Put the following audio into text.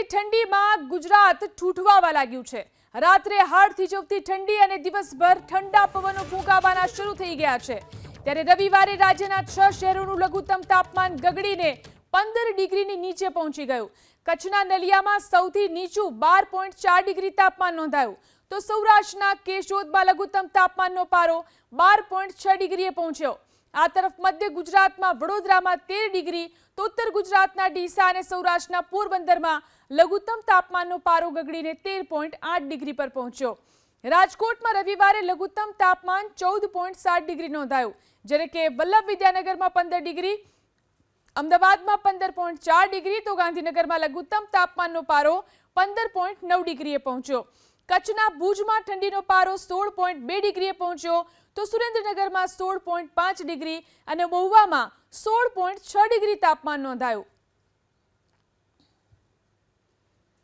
વધતી ઠંડીમાં ગુજરાત ઠૂઠવાવા લાગ્યું છે। રાત્રે હાડ થીજવતી ઠંડી અને દિવસભર ઠંડા પવનો ફૂંકાવાના શરૂ થઈ ગયા છે। ત્યારે રવિવારે રાજ્યના 6 શહેરોનું લઘુત્તમ તાપમાન ગગડીને 15 ડિગ્રીની નીચે પહોંચી ગયું। કચ્છના નલિયામાં સૌથી નીચું 12.4 ડિગ્રી તાપમાન નોંધાયું તો સૌરાષ્ટ્રના કેશોદમાં લઘુત્તમ તાપમાનનો પારો 12.6 ડિગ્રીએ પહોંચ્યો। આ તરફ મધ્ય ગુજરાતમાં વડોદરામાં 13 ડિગ્રી તો ઉત્તર ગુજરાતના ડીસા અને સૌરાષ્ટ્રના પોરબંદરમાં લઘુત્તમ તાપમાનનો પારો ગગડીને 13.8 ડિગ્રી પર પહોંચ્યો। રાજકોટમાં રવિવારે લઘુત્તમ તાપમાન 14.7 ડિગ્રી નોંધાયું, જ્યારે કે વલ્લભ વિદ્યાનગરમાં 15 ડિગ્રી, અમદાવાદમાં 15.4 ડિગ્રી તો ગાંધીનગરમાં લઘુત્તમ તાપમાનનો પારો 15.9 ડિગ્રીએ પહોંચ્યો। કચ્છના ભુજમાં ઠંડીનો પારો 16.2 ડિગ્રીએ પહોંચ્યો તો સુરેન્દ્રનગરમાં 16.5 ડિગ્રી અને મહુવામાં 16.6 ડિગ્રી તાપમાન નોંધાયું।